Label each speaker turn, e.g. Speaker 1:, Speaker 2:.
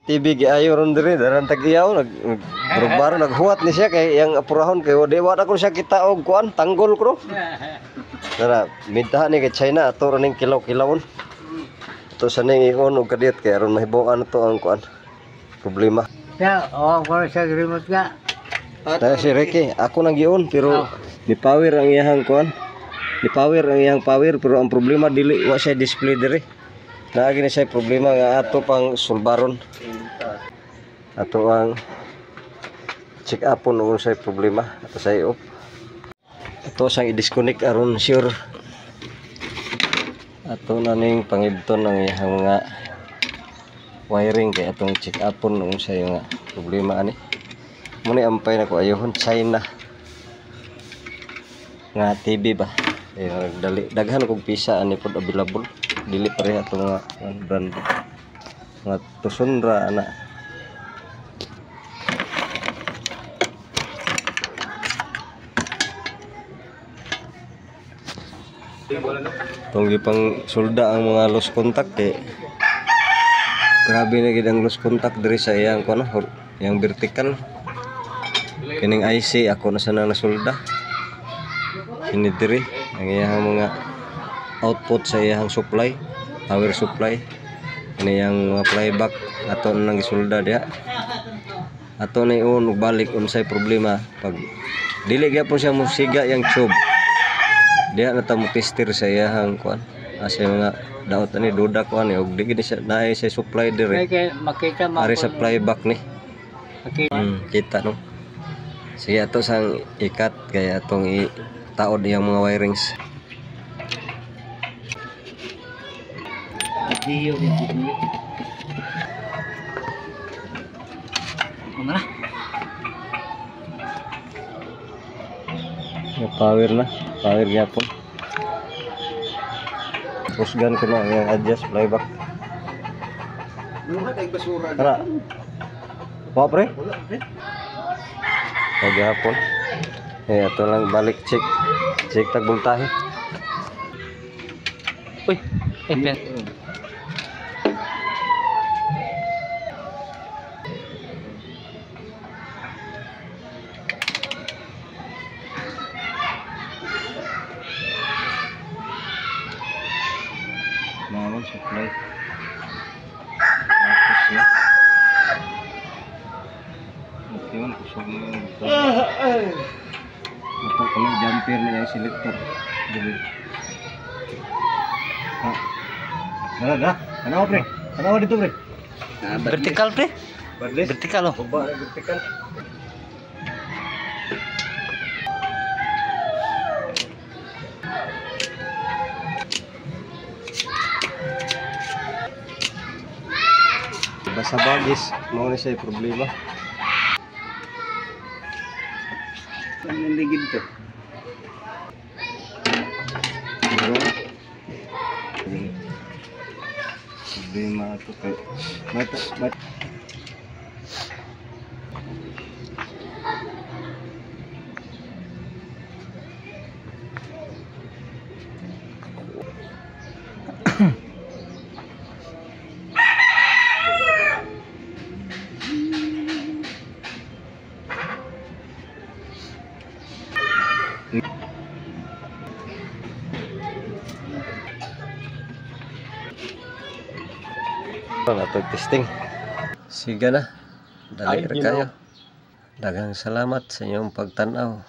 Speaker 1: TV giayo ron diri daran tagiyaw nagbaro naghuwat ni siya kay yang apurahon kay di wa na ko siya kita og kuan tanggol ko. Dara mintahan ni kay China ato ning kilaw-kilawon. Ato sa ning ion og kadiyot kay aron mahibaw-an to ang kuan problema.
Speaker 2: Ya, ko sa remote ka.
Speaker 1: Dahil si Ricky, ako nang gion pero ni power ang iyang kuan. Ni power ang iyang power pero ang problema dili wa siya display diri. Naagi na siya problema nga ato pang sulbaron. Ato ang check upon kung siya problema ato sa off. Ato sang i-disconnect aron sure. Ato na ning pangibton ang iyang mga wiring kay atong check upon kung siya nga problema ani. Muna ampay na ko ayohon China nga TV ba. Dali daghan kog pisa ani pod available. Dili pareha ato nga brand nga Tusundra ana. Tunggi pang sulda ang mga lost contact eh. Grabe na gid ang lost contact diri sa iyang kuno, yang vertical. Kining IC ako na sana nasulda. Ini diri ang iyang mga output sa iyang supply, power supply. Ini yang mga playback ato nang gisulda dia. Ato na iun balik unsay problema pag dili gyapon siya musiga yang tube. Dia na ta mo tester sa iyang kuan. Asa mga daot ani duda ko ani og dili siya naay sa supply dire.
Speaker 2: Makita mo.
Speaker 1: Ari sa playback ni.
Speaker 2: Makita.
Speaker 1: Kita no. Sige ato sang ikat kaya atong itaod yang mga wirings.
Speaker 2: Video. Mana?
Speaker 1: Ya power gyapon. Pusgan ko na yang adjust playback.
Speaker 2: Luha kay basura.
Speaker 1: Tara. Pa pre? O gyapon. Ato lang balik check. Check tag voltahe.
Speaker 2: Uy, pen.
Speaker 1: Naman supply. Tapos na. Okay man, kusog na yung ito. Ito ko lang jumper na yung selector. Dili. Dala. Ano pre? Ano dito pre?
Speaker 2: Vertical pre? Vertical oh.
Speaker 1: Baba vertical. Basa bagis, mau na siya problema.
Speaker 2: Ang nandigid to.
Speaker 1: Problema ito kay mata. Atong testing. Siga na. Dali ra kayo. Daghang salamat sa inyong pagtan-aw.